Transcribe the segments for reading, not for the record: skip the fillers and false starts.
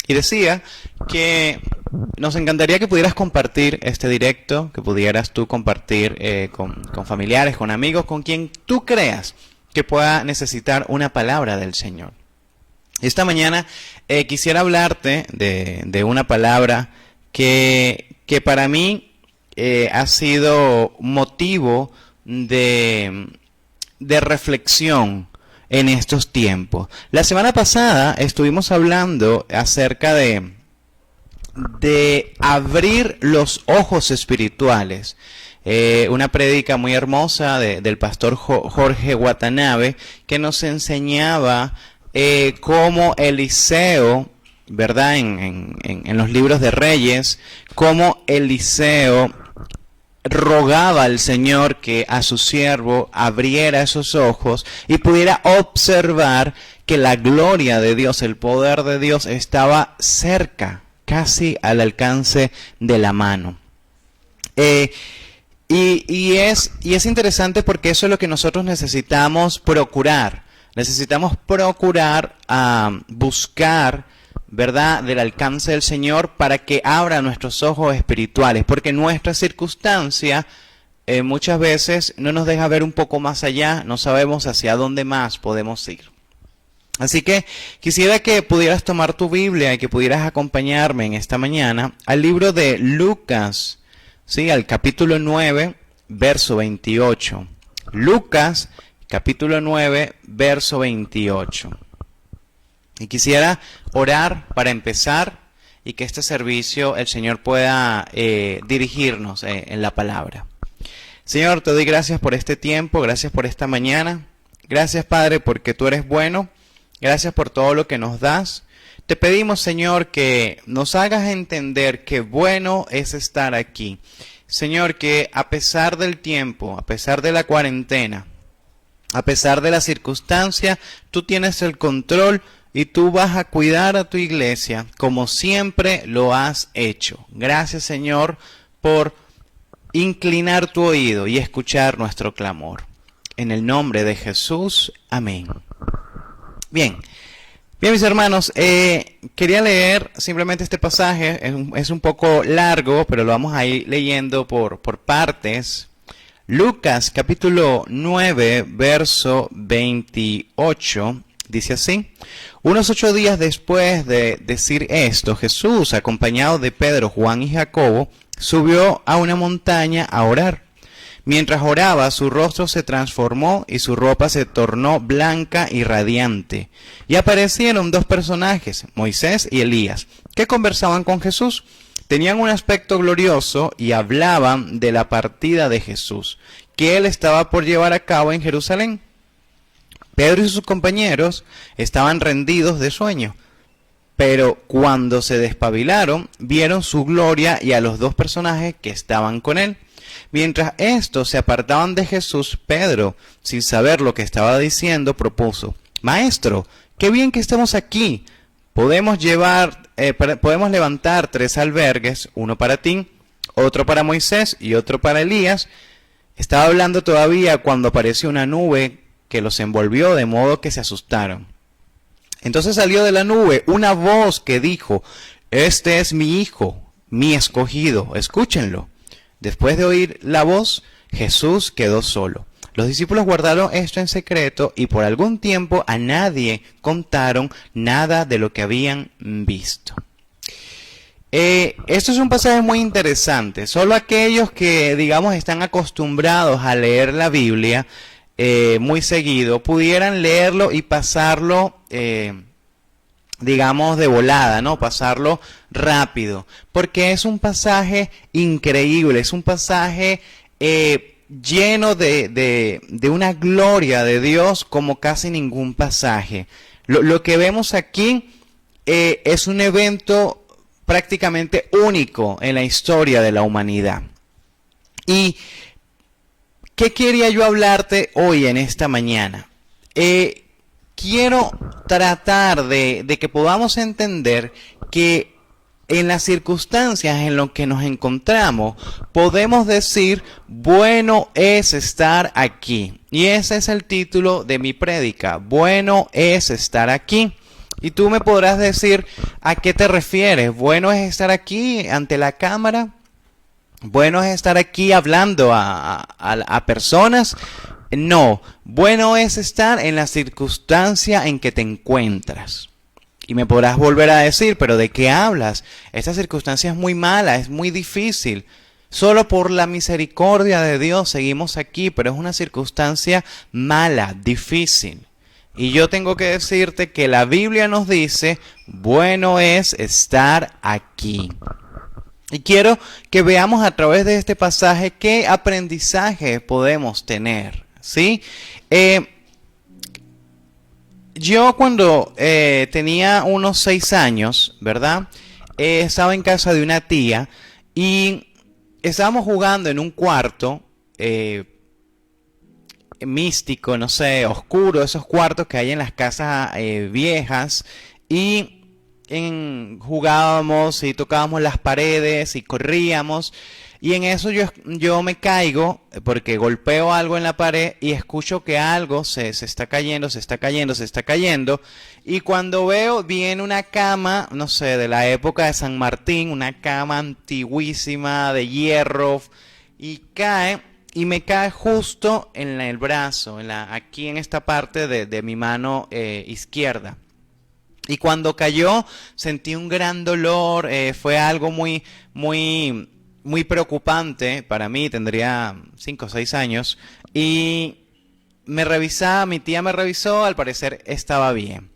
Y decía que nos encantaría que pudieras compartir este directo, que pudieras tú compartir con familiares, con amigos, con quien tú creas que pueda necesitar una palabra del Señor. Esta mañana quisiera hablarte de una palabra que para mí ha sido motivo de reflexión en estos tiempos. La semana pasada estuvimos hablando acerca de abrir los ojos espirituales. Una prédica muy hermosa del pastor Jorge Watanabe, que nos enseñaba cómo Eliseo, ¿verdad? En los libros de Reyes, cómo Eliseo rogaba al Señor que a su siervo abriera esos ojos y pudiera observar que la gloria de Dios, el poder de Dios estaba cerca, casi al alcance de la mano. Y es interesante porque eso es lo que nosotros necesitamos procurar. Necesitamos procurar buscar, ¿verdad?, del alcance del Señor para que abra nuestros ojos espirituales, porque nuestra circunstancia muchas veces no nos deja ver un poco más allá, no sabemos hacia dónde más podemos ir. Así que quisiera que pudieras tomar tu Biblia y que pudieras acompañarme en esta mañana al libro de Lucas, ¿sí?, al capítulo 9, verso 28. Lucas, capítulo 9, verso 28. Y quisiera orar para empezar y que este servicio el Señor pueda dirigirnos en la palabra. Señor, te doy gracias por este tiempo, gracias por esta mañana. Gracias, Padre, porque tú eres bueno. Gracias por todo lo que nos das. Te pedimos, Señor, que nos hagas entender que bueno es estar aquí. Señor, que a pesar del tiempo, a pesar de la cuarentena, a pesar de la circunstancia, tú tienes el control y tú vas a cuidar a tu iglesia como siempre lo has hecho. Gracias, Señor, por inclinar tu oído y escuchar nuestro clamor. En el nombre de Jesús, amén. Bien, mis hermanos, quería leer simplemente este pasaje, es un poco largo, pero lo vamos a ir leyendo por partes. Lucas capítulo 9, verso 28, dice así: Unos 8 días después de decir esto, Jesús, acompañado de Pedro, Juan y Jacobo, subió a una montaña a orar. Mientras oraba, su rostro se transformó y su ropa se tornó blanca y radiante. Y aparecieron 2 personajes, Moisés y Elías, que conversaban con Jesús. Tenían un aspecto glorioso y hablaban de la partida de Jesús, que él estaba por llevar a cabo en Jerusalén. Pedro y sus compañeros estaban rendidos de sueño, pero cuando se despabilaron, vieron su gloria y a los 2 personajes que estaban con él. Mientras estos se apartaban de Jesús, Pedro, sin saber lo que estaba diciendo, propuso: Maestro, qué bien que estemos aquí. Podemos levantar 3 albergues, uno para ti, otro para Moisés y otro para Elías. Estaba hablando todavía cuando apareció una nube que los envolvió, de modo que se asustaron. Entonces salió de la nube una voz que dijo: Este es mi hijo, mi escogido, escúchenlo. Después de oír la voz, Jesús quedó solo. Los discípulos guardaron esto en secreto y por algún tiempo a nadie contaron nada de lo que habían visto. Esto es un pasaje muy interesante. Solo aquellos que, digamos, están acostumbrados a leer la Biblia muy seguido, pudieran leerlo y pasarlo, digamos, de volada, ¿no? Pasarlo rápido, porque es un pasaje increíble, es un pasaje lleno de una gloria de Dios como casi ningún pasaje. Lo que vemos aquí es un evento prácticamente único en la historia de la humanidad. ¿Y qué quería yo hablarte hoy en esta mañana? Quiero tratar de que podamos entender que en las circunstancias en las que nos encontramos, podemos decir: bueno es estar aquí. Y ese es el título de mi prédica: bueno es estar aquí. Y tú me podrás decir a qué te refieres. Bueno es estar aquí ante la cámara. Bueno es estar aquí hablando a personas. No, bueno es estar en la circunstancia en que te encuentras. Y me podrás volver a decir, pero ¿de qué hablas? Esta circunstancia es muy mala, es muy difícil. Solo por la misericordia de Dios seguimos aquí, pero es una circunstancia mala, difícil. Y yo tengo que decirte que la Biblia nos dice, bueno es estar aquí. Y quiero que veamos a través de este pasaje qué aprendizaje podemos tener, ¿sí? Yo cuando tenía unos 6 años, ¿verdad? Estaba en casa de una tía y estábamos jugando en un cuarto místico, no sé, oscuro, esos cuartos que hay en las casas viejas, y jugábamos y tocábamos las paredes y corríamos, y en eso yo me caigo porque golpeo algo en la pared y escucho que algo se está cayendo, se está cayendo, se está cayendo, y cuando veo viene una cama, no sé, de la época de San Martín, una cama antiguísima de hierro, y cae. Y me cae justo en el brazo, aquí en esta parte de mi mano izquierda. Y cuando cayó sentí un gran dolor, fue algo muy, muy, muy preocupante para mí, tendría 5 o 6 años. Y mi tía me revisó, al parecer estaba bien.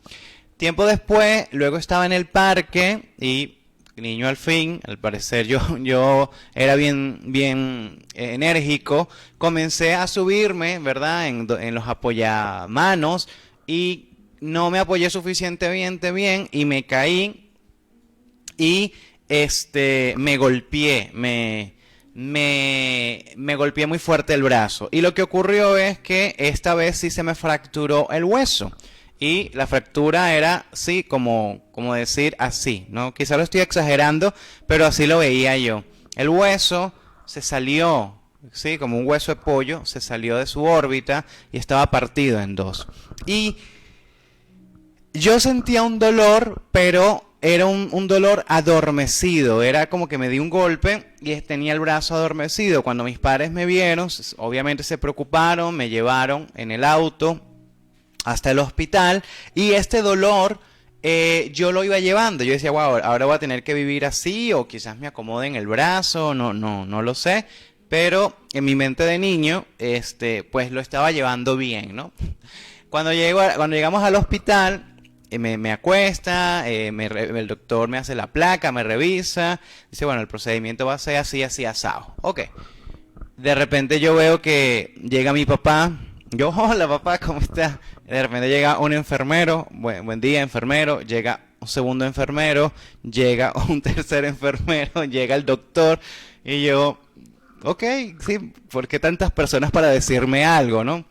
Tiempo después, luego estaba en el parque y niño al fin, al parecer yo era bien enérgico, comencé a subirme, ¿verdad? En los apoyamanos, y no me apoyé suficientemente bien y me caí y me golpeé, me golpeé muy fuerte el brazo. Y lo que ocurrió es que esta vez sí se me fracturó el hueso. Y la fractura era, sí, como decir así, ¿no? Quizá lo estoy exagerando, pero así lo veía yo. El hueso se salió, sí, como un hueso de pollo, se salió de su órbita y estaba partido en dos. Y yo sentía un dolor, pero era un dolor adormecido. Era como que me di un golpe y tenía el brazo adormecido. Cuando mis padres me vieron, obviamente se preocuparon, me llevaron en el auto hasta el hospital, y este dolor yo lo iba llevando. Yo decía, wow, ahora voy a tener que vivir así, o quizás me acomoden el brazo, no lo sé. Pero en mi mente de niño, pues lo estaba llevando bien, ¿no? Cuando llegamos al hospital, me acuesta, el doctor me hace la placa, me revisa, dice, bueno, el procedimiento va a ser así, así, asado. Ok. De repente yo veo que llega mi papá. Yo, hola papá, ¿cómo estás? De repente llega un enfermero, buen día enfermero, llega un segundo enfermero, llega un tercer enfermero, llega el doctor, y yo, ok, sí, ¿por qué tantas personas para decirme algo, no?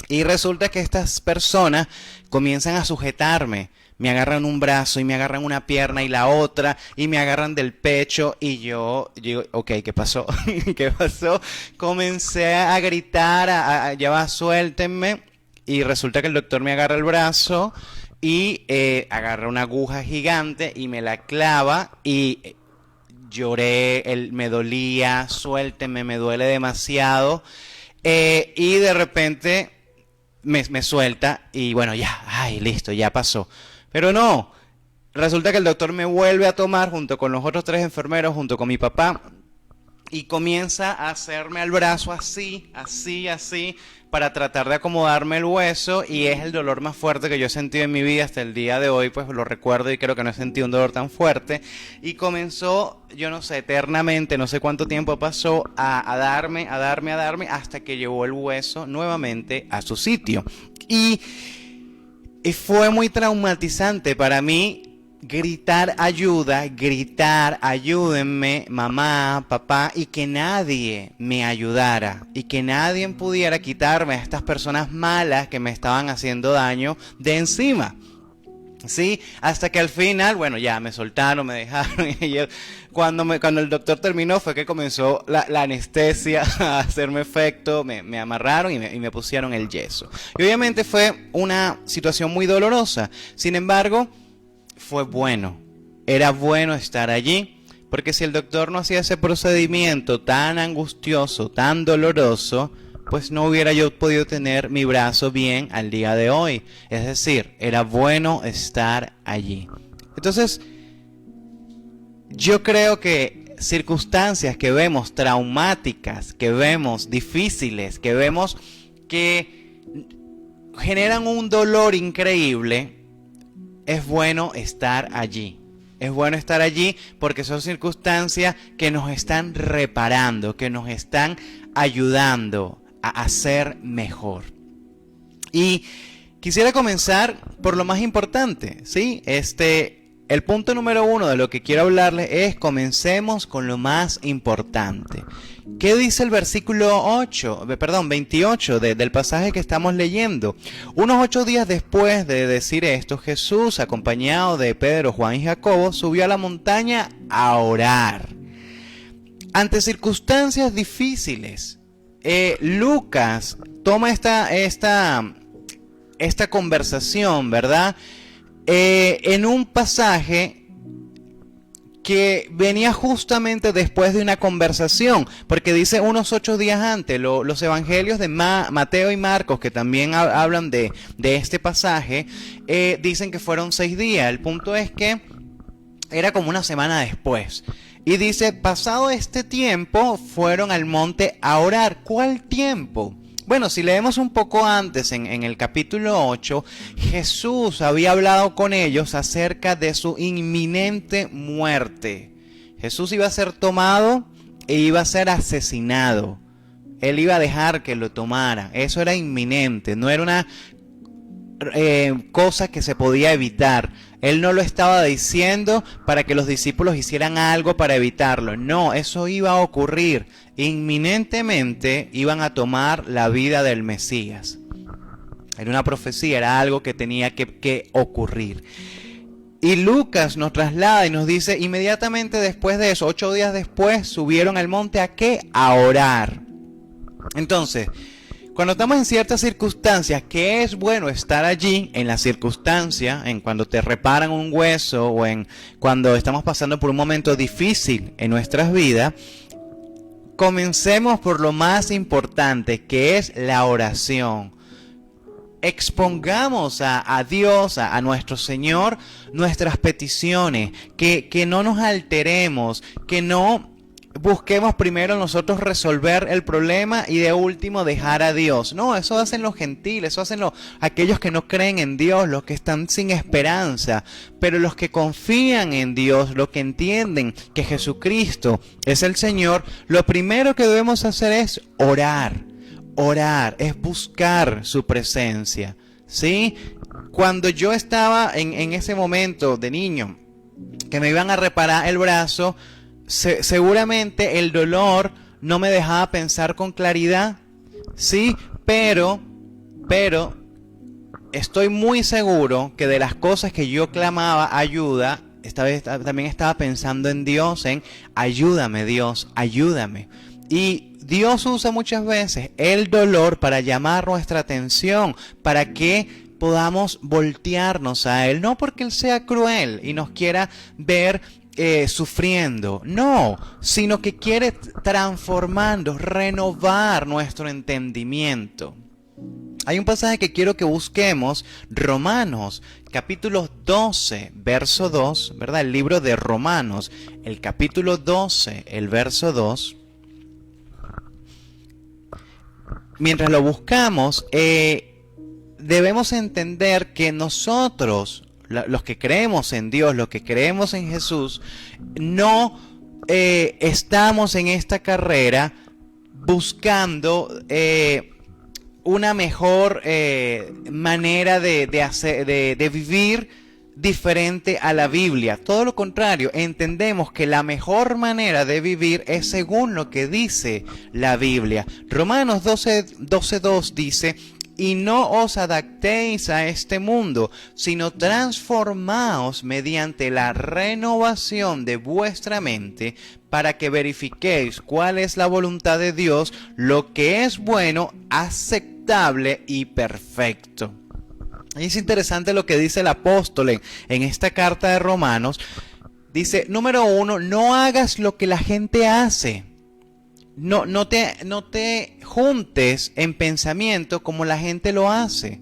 Y resulta que estas personas comienzan a sujetarme. Me agarran un brazo y me agarran una pierna y la otra, y me agarran del pecho, y yo digo, ok, ¿qué pasó? ¿Qué pasó? Comencé a gritar, ya va, suéltenme, y resulta que el doctor me agarra el brazo y agarra una aguja gigante y me la clava, y lloré, me dolía, suéltenme, me duele demasiado, y de repente me suelta y bueno, ya, ay, listo, ya pasó. Pero no, resulta que el doctor me vuelve a tomar junto con los otros 3 enfermeros, junto con mi papá, y comienza a hacerme al brazo así, así, así, para tratar de acomodarme el hueso, y es el dolor más fuerte que yo he sentido en mi vida hasta el día de hoy, pues lo recuerdo y creo que no he sentido un dolor tan fuerte. Y comenzó, yo no sé, eternamente, no sé cuánto tiempo pasó, a darme, hasta que llevó el hueso nuevamente a su sitio. Y fue muy traumatizante para mí gritar ayuda, gritar ayúdenme, mamá, papá, y que nadie me ayudara, y que nadie pudiera quitarme a estas personas malas que me estaban haciendo daño de encima. Sí, hasta que al final, bueno, ya me soltaron, me dejaron. Cuando el doctor terminó fue que comenzó la anestesia a hacerme efecto, me amarraron y me pusieron el yeso. Y obviamente fue una situación muy dolorosa. Sin embargo, fue bueno. Era bueno estar allí, porque si el doctor no hacía ese procedimiento tan angustioso, tan doloroso, pues no hubiera yo podido tener mi brazo bien al día de hoy. Es decir, era bueno estar allí. Entonces, yo creo que circunstancias que vemos traumáticas, que vemos difíciles, que vemos que generan un dolor increíble, es bueno estar allí. Es bueno estar allí porque son circunstancias que nos están reparando, que nos están ayudando a ser mejor. Y quisiera comenzar por lo más importante, ¿sí? El punto número 1 de lo que quiero hablarles es: comencemos con lo más importante. ¿Qué dice el versículo 28 del pasaje que estamos leyendo? Unos 8 días después de decir esto, Jesús, acompañado de Pedro, Juan y Jacobo, subió a la montaña a orar. Ante circunstancias difíciles, Lucas toma esta conversación, ¿verdad? En un pasaje que venía justamente después de una conversación, porque dice unos 8 días antes. Los evangelios de Mateo y Marcos, que también hablan de este pasaje, dicen que fueron 6 días. El punto es que era como una semana después. Y dice, pasado este tiempo, fueron al monte a orar. ¿Cuál tiempo? Bueno, si leemos un poco antes, en el capítulo 8, Jesús había hablado con ellos acerca de su inminente muerte. Jesús iba a ser tomado e iba a ser asesinado. Él iba a dejar que lo tomara. Eso era inminente, no era una cosa que se podía evitar. Él no lo estaba diciendo para que los discípulos hicieran algo para evitarlo. No, eso iba a ocurrir. Inminentemente iban a tomar la vida del Mesías. Era una profecía, era algo que tenía que ocurrir. Y Lucas nos traslada y nos dice, inmediatamente después de eso, 8 días después, subieron al monte ¿a qué? A orar. Entonces, cuando estamos en ciertas circunstancias, que es bueno estar allí en la circunstancia, en cuando te reparan un hueso o en cuando estamos pasando por un momento difícil en nuestras vidas, comencemos por lo más importante, que es la oración. Expongamos a Dios, a nuestro Señor, nuestras peticiones, que no nos alteremos, que no busquemos primero nosotros resolver el problema y de último dejar a Dios. No, eso hacen los gentiles, eso hacen aquellos que no creen en Dios, los que están sin esperanza. Pero los que confían en Dios, los que entienden que Jesucristo es el Señor, lo primero que debemos hacer es orar. Orar es buscar su presencia, ¿sí? Cuando yo estaba en ese momento de niño, que me iban a reparar el brazo, seguramente el dolor no me dejaba pensar con claridad, sí, pero estoy muy seguro que de las cosas que yo clamaba ayuda, esta vez también estaba pensando en Dios, en ayúdame Dios, ayúdame. Y Dios usa muchas veces el dolor para llamar nuestra atención, para que podamos voltearnos a Él, no porque Él sea cruel y nos quiera ver sufriendo, no, sino que quiere transformarnos, renovar nuestro entendimiento. Hay un pasaje que quiero que busquemos, Romanos, capítulo 12, verso 2, ¿verdad? El libro de Romanos, el capítulo 12, el verso 2. Mientras lo buscamos, debemos entender que nosotros, los que creemos en Dios, los que creemos en Jesús, no estamos en esta carrera buscando una mejor manera de vivir diferente a la Biblia. Todo lo contrario, entendemos que la mejor manera de vivir es según lo que dice la Biblia. Romanos 12:2 dice: y no os adaptéis a este mundo, sino transformaos mediante la renovación de vuestra mente, para que verifiquéis cuál es la voluntad de Dios, lo que es bueno, aceptable y perfecto. Y es interesante lo que dice el apóstol en esta carta de Romanos. Dice, número 1, no hagas lo que la gente hace. No te juntes en pensamiento como la gente lo hace.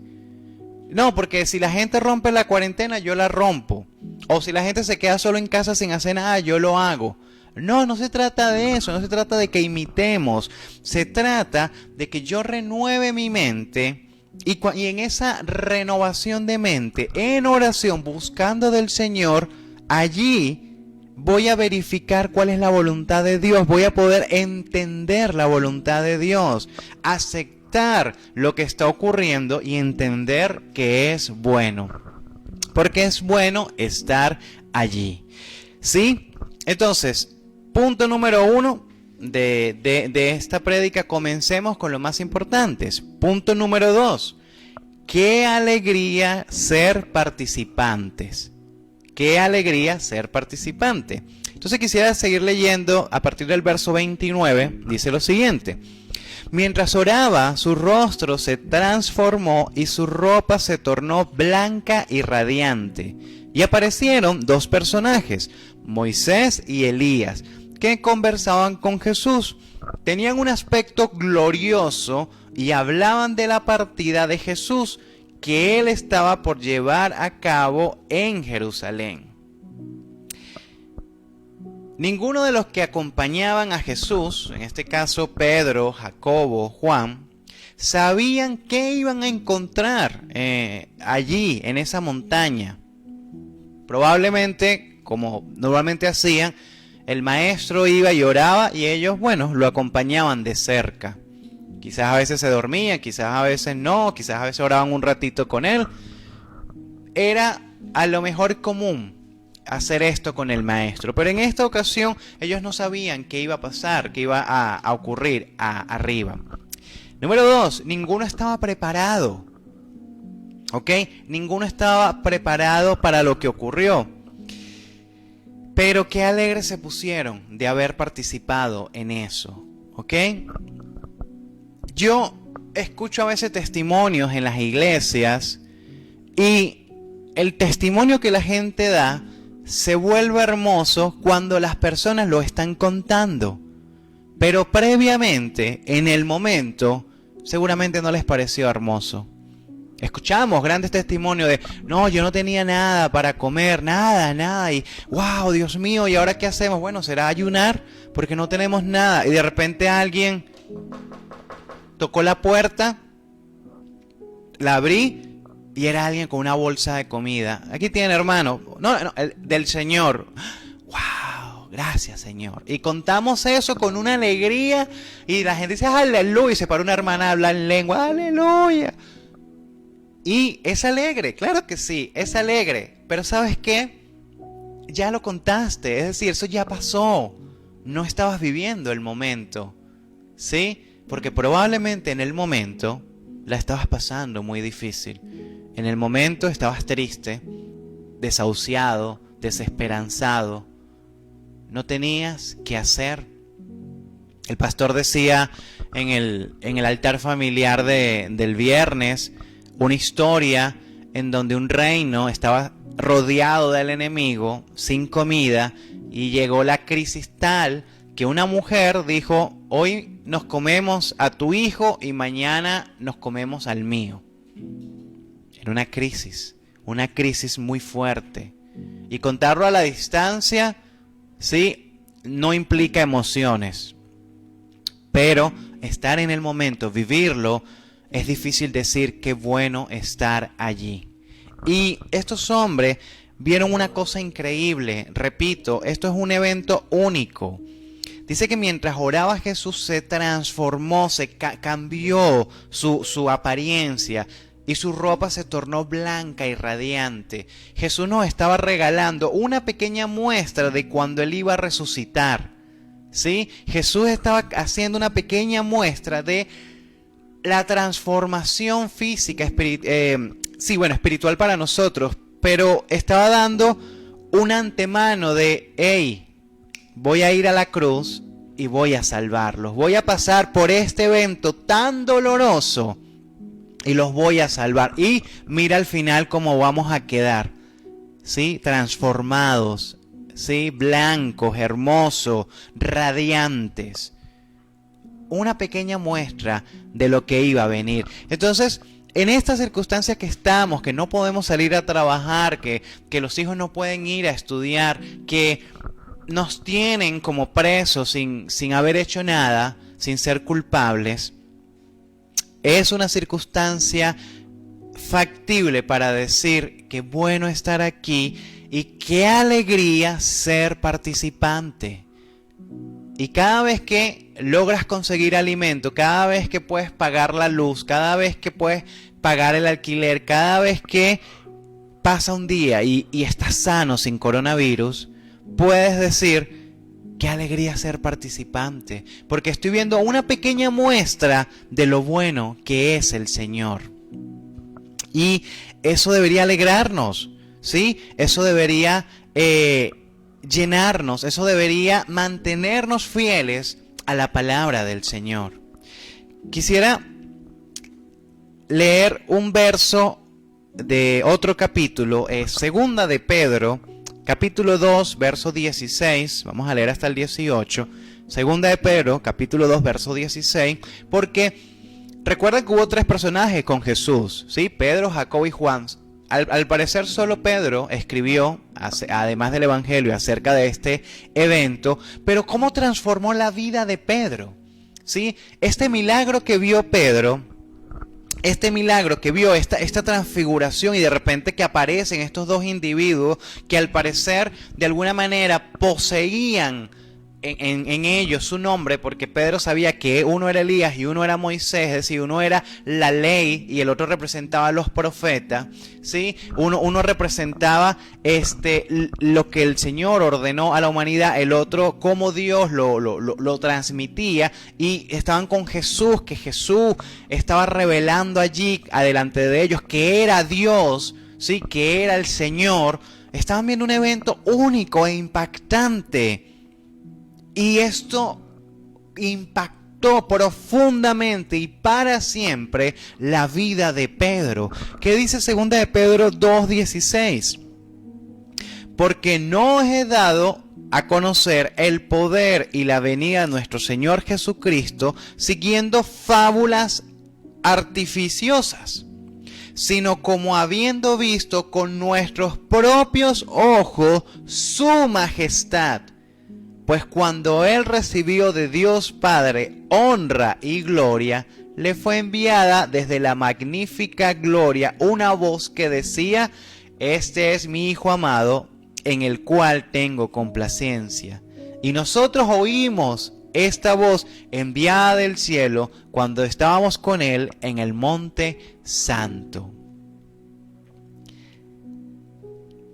No, porque si la gente rompe la cuarentena, yo la rompo. O si la gente se queda solo en casa sin hacer nada, yo lo hago. No se trata de eso, no se trata de que imitemos. Se trata de que yo renueve mi mente y en esa renovación de mente, en oración, buscando del Señor, allí voy a verificar cuál es la voluntad de Dios, voy a poder entender la voluntad de Dios, aceptar lo que está ocurriendo y entender que es bueno, porque es bueno estar allí. ¿Sí? Entonces, punto número 1 de esta prédica, comencemos con lo más importantes. Punto número 2, qué alegría ser participantes. Qué alegría ser participante. Entonces quisiera seguir leyendo a partir del verso 29. Dice lo siguiente: mientras oraba, su rostro se transformó y su ropa se tornó blanca y radiante. Y aparecieron dos personajes, Moisés y Elías, que conversaban con Jesús. Tenían un aspecto glorioso y hablaban de la partida de Jesús, que él estaba por llevar a cabo en Jerusalén. Ninguno de los que acompañaban a Jesús, en este caso Pedro, Jacobo, Juan, sabían qué iban a encontrar allí en esa montaña. Probablemente, como normalmente hacían, el maestro iba y oraba y ellos, lo acompañaban de cerca. Quizás a veces se dormían, quizás a veces no, quizás a veces oraban un ratito con él. Era a lo mejor común hacer esto con el maestro, pero en esta ocasión ellos no sabían qué iba a pasar, qué iba a ocurrir arriba. Número 2, ninguno estaba preparado. ¿Ok? Ninguno estaba preparado para lo que ocurrió. Pero qué alegres se pusieron de haber participado en eso. ¿Ok? Yo escucho a veces testimonios en las iglesias y el testimonio que la gente da se vuelve hermoso cuando las personas lo están contando. Pero previamente, en el momento, seguramente no les pareció hermoso. Escuchamos grandes testimonios de, no, yo no tenía nada para comer, nada, y wow, Dios mío, ¿y ahora qué hacemos? Bueno, será ayunar porque no tenemos nada. Y de repente alguien tocó la puerta, la abrí y era alguien con una bolsa de comida. Aquí tiene, hermano, del Señor. Wow, gracias, Señor. Y contamos eso con una alegría y la gente dice, aleluya, y se para una hermana a hablar en lengua, aleluya. Y es alegre, claro que sí, es alegre. Pero ¿sabes qué? Ya lo contaste, es decir, eso ya pasó. No estabas viviendo el momento, ¿sí? Porque probablemente en el momento la estabas pasando muy difícil. En el momento estabas triste, desahuciado, desesperanzado. No tenías qué hacer. El pastor decía en el altar familiar del viernes una historia en donde un reino estaba rodeado del enemigo, sin comida, y llegó la crisis tal que una mujer dijo, hoy nos comemos a tu hijo y mañana nos comemos al mío. Era una crisis muy fuerte. Y contarlo a la distancia, sí, no implica emociones. Pero estar en el momento, vivirlo, es difícil decir qué bueno estar allí. Y estos hombres vieron una cosa increíble. Repito, esto es un evento único. Dice que mientras oraba Jesús se transformó, cambió su apariencia y su ropa se tornó blanca y radiante. Jesús nos estaba regalando una pequeña muestra de cuando Él iba a resucitar. ¿Sí? Jesús estaba haciendo una pequeña muestra de la transformación física, espiritual para nosotros, pero estaba dando un antemano de, hey, voy a ir a la cruz y voy a salvarlos. Voy a pasar por este evento tan doloroso y los voy a salvar. Y mira al final cómo vamos a quedar, ¿sí? Transformados, ¿sí? Blancos, hermosos, radiantes. Una pequeña muestra de lo que iba a venir. Entonces, en esta circunstancia que estamos, que no podemos salir a trabajar, que los hijos no pueden ir a estudiar, que nos tienen como presos sin haber hecho nada, sin ser culpables, es una circunstancia factible para decir qué bueno estar aquí y qué alegría ser participante. Y cada vez que logras conseguir alimento, cada vez que puedes pagar la luz, cada vez que puedes pagar el alquiler, cada vez que pasa un día y estás sano sin coronavirus, puedes decir, qué alegría ser participante, porque estoy viendo una pequeña muestra de lo bueno que es el Señor. Y eso debería alegrarnos, ¿sí? Eso debería llenarnos, eso debería mantenernos fieles a la palabra del Señor. Quisiera leer un verso de otro capítulo, segunda de Pedro, capítulo 2, verso 16, vamos a leer hasta el 18, segunda de Pedro, capítulo 2, verso 16, porque recuerden que hubo 3 personajes con Jesús, ¿sí? Pedro, Jacobo y Juan. Al parecer solo Pedro escribió, además del Evangelio, acerca de este evento, pero ¿cómo transformó la vida de Pedro? ¿Sí? Este milagro que vio Pedro, esta transfiguración y de repente que aparecen estos 2 individuos que al parecer de alguna manera poseían en ellos su nombre, porque Pedro sabía que uno era Elías y uno era Moisés, es decir, uno era la ley y el otro representaba a los profetas, ¿sí? Uno representaba lo que el Señor ordenó a la humanidad, el otro cómo Dios lo transmitía, y estaban con Jesús, que Jesús estaba revelando allí adelante de ellos que era Dios, ¿sí? Que era el Señor. Estaban viendo un evento único e impactante. Y esto impactó profundamente y para siempre la vida de Pedro. ¿Qué dice 2 de Pedro 2:16? Porque no os he dado a conocer el poder y la venida de nuestro Señor Jesucristo siguiendo fábulas artificiosas, sino como habiendo visto con nuestros propios ojos su majestad. Pues cuando él recibió de Dios Padre honra y gloria, le fue enviada desde la magnífica gloria una voz que decía, este es mi Hijo amado, en el cual tengo complacencia. Y nosotros oímos esta voz enviada del cielo cuando estábamos con él en el monte santo.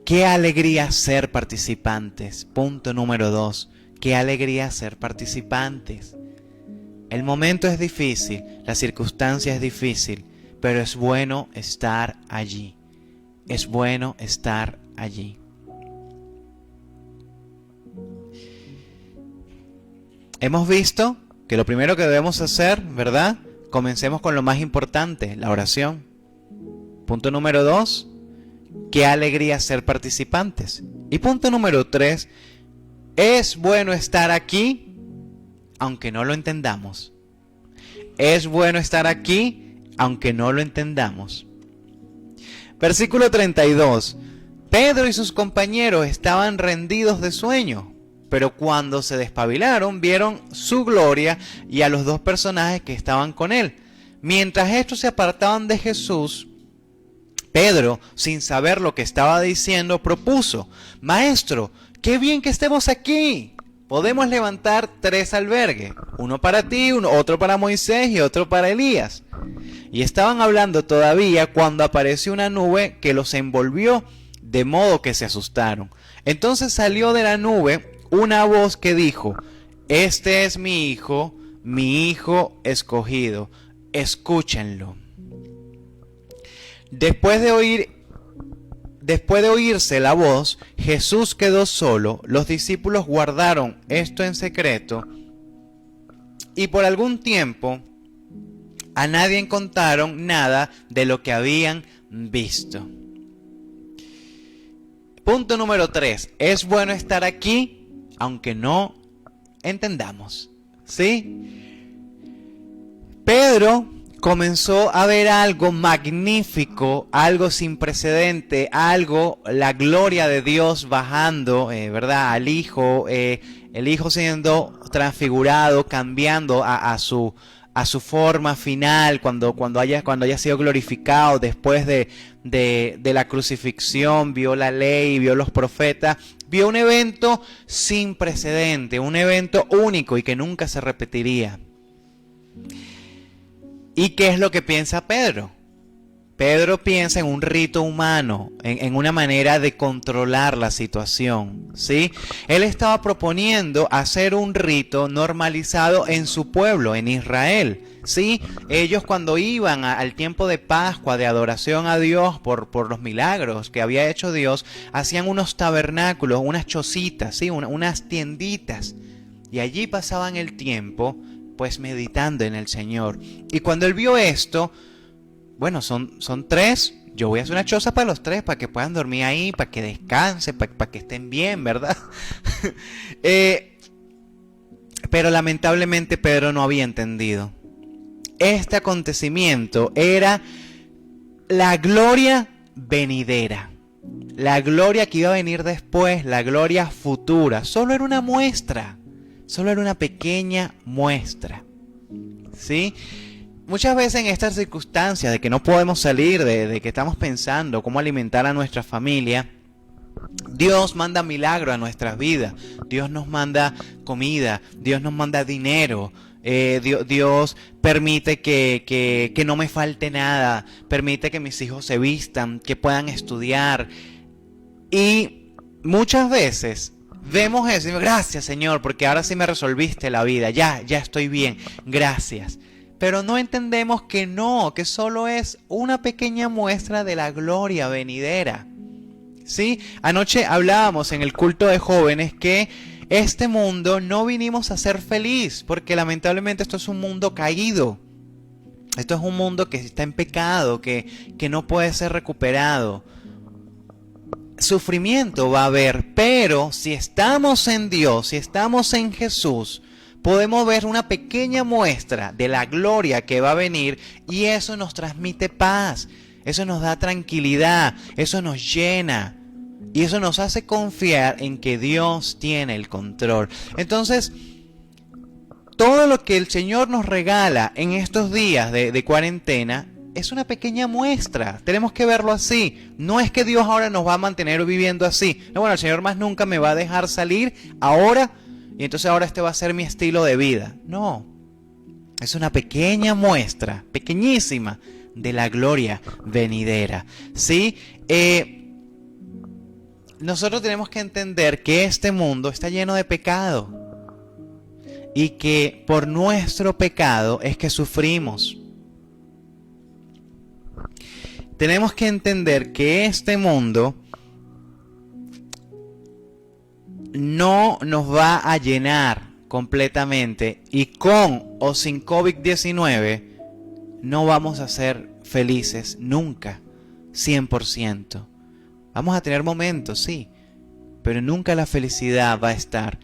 Qué alegría ser participantes. Punto número 2. Qué alegría ser participantes. El momento es difícil, la circunstancia es difícil, pero es bueno estar allí. Es bueno estar allí. Hemos visto que lo primero que debemos hacer, ¿verdad? Comencemos con lo más importante, la oración. Punto número 2, qué alegría ser participantes. Y punto número 3, es bueno estar aquí, aunque no lo entendamos. Es bueno estar aquí, aunque no lo entendamos. Versículo 32. Pedro y sus compañeros estaban rendidos de sueño, pero cuando se despabilaron, vieron su gloria y a los 2 personajes que estaban con él. Mientras estos se apartaban de Jesús, Pedro, sin saber lo que estaba diciendo, propuso, Maestro, qué bien que estemos aquí. Podemos levantar 3 albergues, uno para ti, otro para Moisés y otro para Elías. Y estaban hablando todavía cuando apareció una nube que los envolvió, de modo que se asustaron. Entonces salió de la nube una voz que dijo, este es mi hijo escogido, escúchenlo. Después de oírse la voz, Jesús quedó solo. Los discípulos guardaron esto en secreto y por algún tiempo a nadie contaron nada de lo que habían visto. Punto número 3. Es bueno estar aquí aunque no entendamos. ¿Sí? Pedro comenzó a ver algo magnífico, algo sin precedente, la gloria de Dios bajando, ¿verdad? Al Hijo, el Hijo siendo transfigurado, cambiando a su forma final, cuando haya sido glorificado después de la crucifixión, vio la ley, vio los profetas, vio un evento sin precedente, un evento único y que nunca se repetiría. ¿Y qué es lo que piensa Pedro? Pedro piensa en un rito humano, en una manera de controlar la situación, ¿sí? Él estaba proponiendo hacer un rito normalizado en su pueblo, en Israel, ¿sí? Ellos cuando iban al tiempo de Pascua, de adoración a Dios por los milagros que había hecho Dios, hacían unos tabernáculos, unas chocitas, ¿sí? Unas tienditas, y allí pasaban el tiempo pues meditando en el Señor. Y cuando él vio esto, bueno, son 3, yo voy a hacer una choza para los 3, para que puedan dormir ahí, para que descansen, para que estén bien, ¿verdad? Pero lamentablemente Pedro no había entendido. Este acontecimiento era la gloria venidera, la gloria que iba a venir después, la gloria futura. Solo era una muestra, solo era una pequeña muestra, ¿sí? Muchas veces en estas circunstancias de que no podemos salir, de que estamos pensando cómo alimentar a nuestra familia, Dios manda milagros a nuestras vidas. Dios nos manda comida, Dios nos manda dinero, Dios permite que no me falte nada, permite que mis hijos se vistan, que puedan estudiar. Y muchas veces vemos eso y decimos, gracias Señor, porque ahora sí me resolviste la vida, ya estoy bien, gracias. Pero no entendemos que no, que solo es una pequeña muestra de la gloria venidera. ¿Sí? Anoche hablábamos en el culto de jóvenes que este mundo no vinimos a ser feliz, porque lamentablemente esto es un mundo caído. Esto es un mundo que está en pecado, que no puede ser recuperado. Sufrimiento va a haber, pero si estamos en Dios, si estamos en Jesús, podemos ver una pequeña muestra de la gloria que va a venir y eso nos transmite paz, eso nos da tranquilidad, eso nos llena y eso nos hace confiar en que Dios tiene el control. Entonces, todo lo que el Señor nos regala en estos días de cuarentena es una pequeña muestra. Tenemos que verlo así. No es que Dios ahora nos va a mantener viviendo así. No, bueno, el Señor más nunca me va a dejar salir ahora y entonces ahora este va a ser mi estilo de vida. No, es una pequeña muestra, pequeñísima, de la gloria venidera. ¿Sí? Nosotros tenemos que entender que este mundo está lleno de pecado y que por nuestro pecado es que sufrimos. Tenemos que entender que este mundo no nos va a llenar completamente y con o sin COVID-19 no vamos a ser felices nunca, 100%. Vamos a tener momentos, sí, pero nunca la felicidad va a estar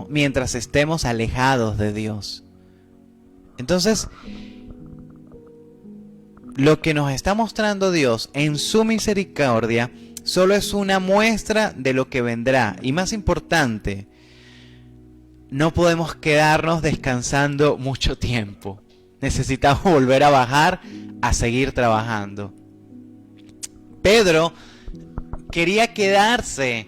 mientras estemos alejados de Dios. Entonces, lo que nos está mostrando Dios en su misericordia solo es una muestra de lo que vendrá. Y más importante, no podemos quedarnos descansando mucho tiempo. Necesitamos volver a bajar, a seguir trabajando. Pedro quería quedarse,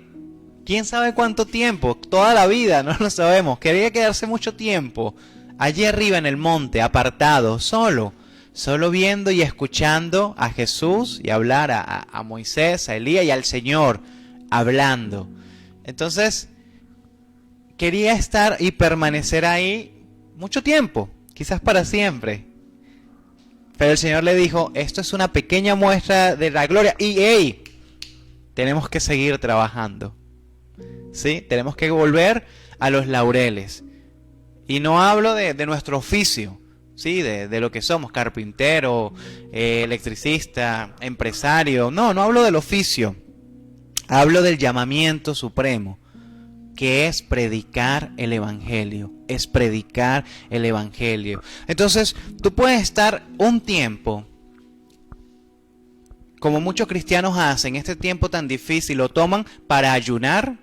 quién sabe cuánto tiempo, toda la vida, no lo sabemos. Quería quedarse mucho tiempo allí arriba en el monte, apartado, solo viendo y escuchando a Jesús y hablar a Moisés, a Elías y al Señor hablando. Entonces, quería estar y permanecer ahí mucho tiempo, quizás para siempre, Pero el Señor le dijo, esto es una pequeña muestra de la gloria. Y hey, tenemos que seguir trabajando. ¿Sí? Tenemos que volver a los laureles. Y no hablo de nuestro oficio, ¿sí? De lo que somos, carpintero, electricista, empresario. No hablo del oficio. Hablo del llamamiento supremo, que es predicar el Evangelio. Es predicar el Evangelio. Entonces, tú puedes estar un tiempo, como muchos cristianos hacen, este tiempo tan difícil, lo toman para ayunar,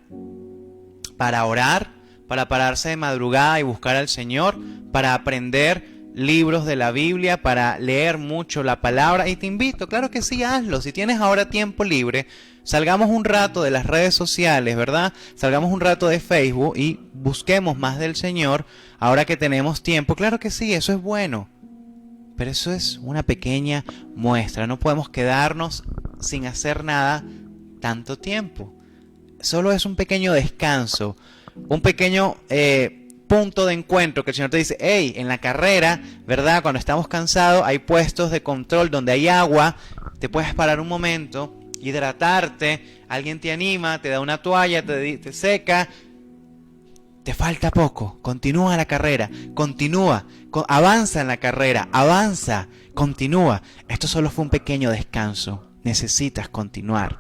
para orar, para pararse de madrugada y buscar al Señor, para aprender libros de la Biblia, para leer mucho la palabra. Y te invito, claro que sí, hazlo. Si tienes ahora tiempo libre, salgamos un rato de las redes sociales, ¿verdad? Salgamos un rato de Facebook y busquemos más del Señor ahora que tenemos tiempo. Claro que sí, eso es bueno. Pero eso es una pequeña muestra. No podemos quedarnos sin hacer nada tanto tiempo. Solo es un pequeño descanso, un pequeño punto de encuentro que el Señor te dice, hey, en la carrera, ¿verdad? Cuando estamos cansados hay puestos de control donde hay agua, te puedes parar un momento, hidratarte, alguien te anima, te da una toalla, te seca, te falta poco, continúa la carrera, continúa, avanza en la carrera, avanza, continúa. Esto solo fue un pequeño descanso, necesitas continuar.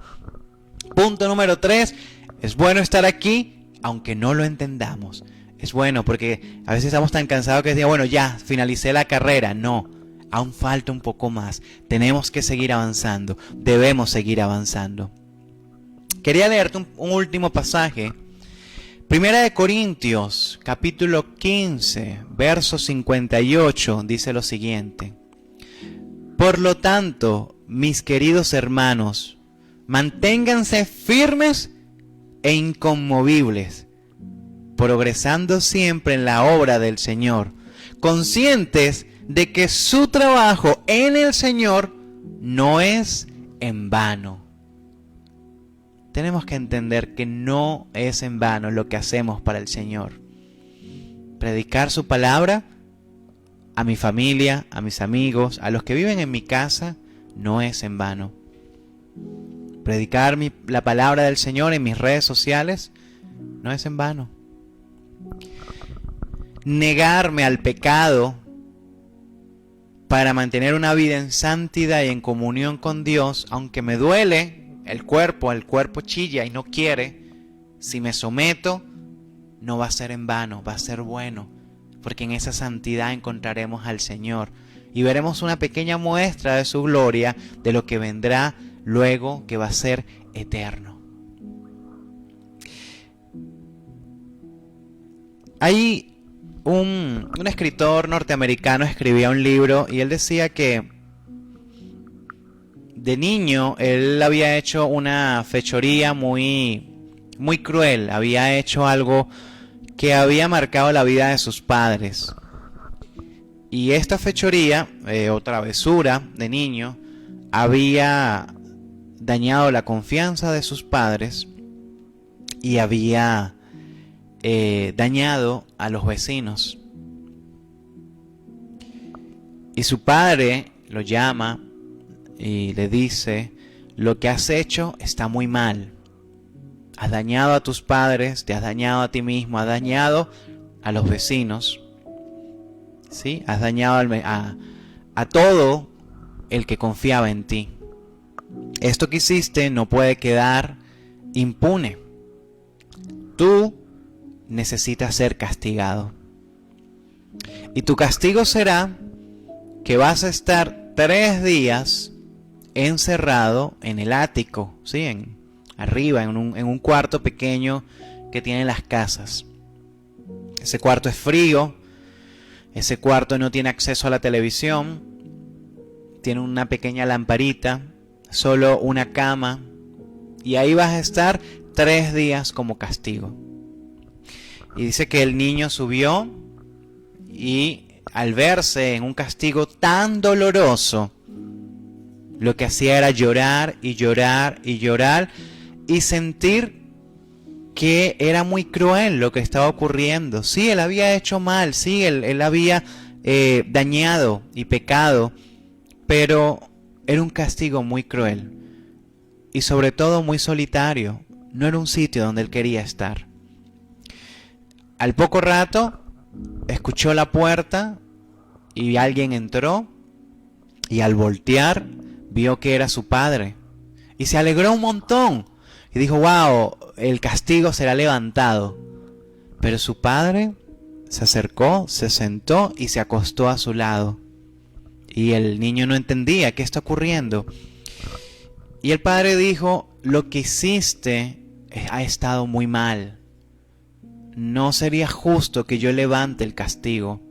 Punto número 3, es bueno estar aquí, aunque no lo entendamos. Es bueno porque a veces estamos tan cansados que decimos, bueno, ya, finalicé la carrera. No, aún falta un poco más. Tenemos que seguir avanzando, debemos seguir avanzando. Quería leerte un último pasaje. Primera de Corintios, capítulo 15, verso 58, dice lo siguiente. Por lo tanto, mis queridos hermanos, manténganse firmes e inconmovibles, progresando siempre en la obra del Señor, conscientes de que su trabajo en el Señor no es en vano. Tenemos que entender que no es en vano lo que hacemos para el Señor. Predicar su palabra a mi familia, a mis amigos, a los que viven en mi casa, no es en vano. Predicar la palabra del Señor en mis redes sociales no es en vano. Negarme al pecado para mantener una vida en santidad y en comunión con Dios, aunque me duele el cuerpo chilla y no quiere, si me someto, no va a ser en vano, va a ser bueno, porque en esa santidad encontraremos al Señor y veremos una pequeña muestra de su gloria, de lo que vendrá luego, que va a ser eterno. Hay un escritor norteamericano escribía un libro y él decía que de niño él había hecho una fechoría muy cruel, había hecho algo que había marcado la vida de sus padres. Y esta fechoría o travesura de niño había dañado la confianza de sus padres y había dañado a los vecinos. Y su padre lo llama y le dice, lo que has hecho está muy mal. Has dañado a tus padres, te has dañado a ti mismo, has dañado a los vecinos, ¿sí? Has dañado a todo el que confiaba en ti. Esto que hiciste no puede quedar impune. Tú necesitas ser castigado. Y tu castigo será que vas a estar 3 días encerrado en el ático, ¿sí? Arriba, en un cuarto pequeño que tienen las casas. Ese cuarto es frío, ese cuarto no tiene acceso a la televisión, tiene una pequeña lamparita, solo una cama, y ahí vas a estar 3 días como castigo. Y dice que el niño subió y al verse en un castigo tan doloroso, lo que hacía era llorar y llorar y llorar y sentir que era muy cruel lo que estaba ocurriendo. Sí, él había hecho mal, sí, él había dañado y pecado pero era un castigo muy cruel y sobre todo muy solitario. No era un sitio donde él quería estar. Al poco rato escuchó la puerta y alguien entró, y al voltear vio que era su padre y se alegró un montón y dijo: wow, el castigo será levantado. Pero su padre se acercó, se sentó y se acostó a su lado, y el niño no entendía qué está ocurriendo. Y el padre dijo: lo que hiciste ha estado muy mal. No sería justo que yo levante el castigo.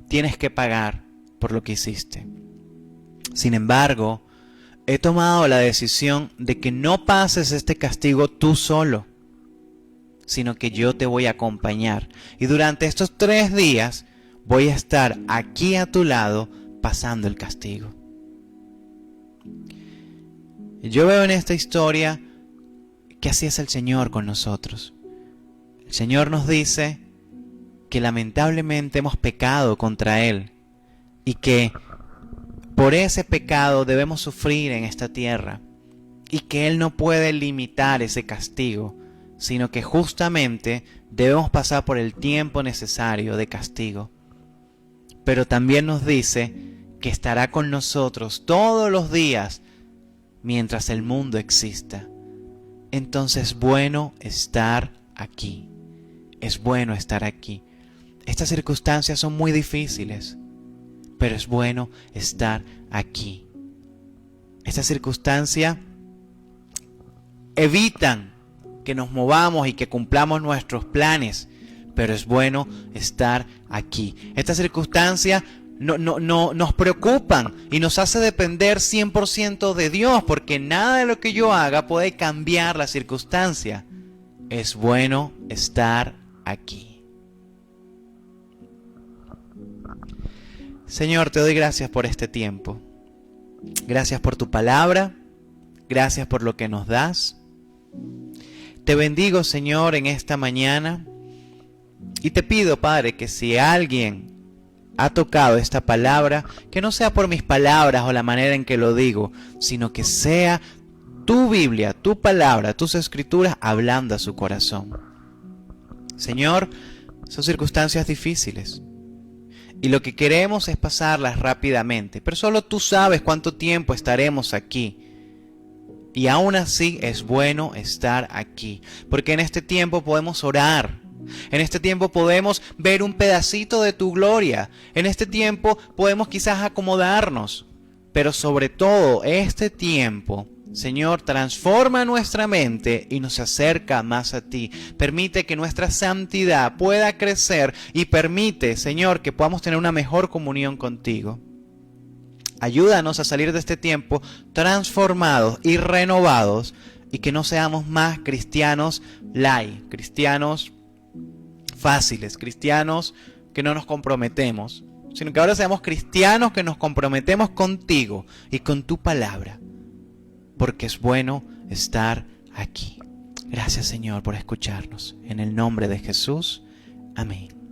Tienes que pagar por lo que hiciste. Sin embargo, he tomado la decisión de que no pases este castigo tú solo, sino que yo te voy a acompañar. Y durante estos 3 días voy a estar aquí a tu lado pasando el castigo. Yo veo en esta historia que así es el Señor con nosotros. El Señor nos dice que lamentablemente hemos pecado contra Él y que por ese pecado debemos sufrir en esta tierra, y que Él no puede limitar ese castigo, sino que justamente debemos pasar por el tiempo necesario de castigo. Pero también nos dice que estará con nosotros todos los días mientras el mundo exista. Entonces es bueno estar aquí. Es bueno estar aquí. Estas circunstancias son muy difíciles, pero es bueno estar aquí. Estas circunstancias evitan que nos movamos y que cumplamos nuestros planes, pero es bueno estar aquí. Estas circunstancias no nos preocupan y nos hace depender 100% de Dios, porque nada de lo que yo haga puede cambiar la circunstancia. Es bueno estar aquí. Señor, te doy gracias por este tiempo. Gracias por tu palabra. Gracias por lo que nos das. Te bendigo, Señor, en esta mañana. Y te pido, Padre, que si alguien ha tocado esta palabra, que no sea por mis palabras o la manera en que lo digo, sino que sea tu Biblia, tu palabra, tus escrituras hablando a su corazón. Señor, son circunstancias difíciles y lo que queremos es pasarlas rápidamente, pero solo tú sabes cuánto tiempo estaremos aquí. Y aún así es bueno estar aquí, porque en este tiempo podemos orar. En este tiempo podemos ver un pedacito de tu gloria. En este tiempo podemos quizás acomodarnos. Pero sobre todo este tiempo, Señor, transforma nuestra mente y nos acerca más a ti. Permite que nuestra santidad pueda crecer y permite, Señor, que podamos tener una mejor comunión contigo. Ayúdanos a salir de este tiempo transformados y renovados, y que no seamos más cristianos light, cristianos fáciles, cristianos que no nos comprometemos, sino que ahora seamos cristianos que nos comprometemos contigo y con tu palabra, porque es bueno estar aquí. Gracias, Señor, por escucharnos. En el nombre de Jesús. Amén.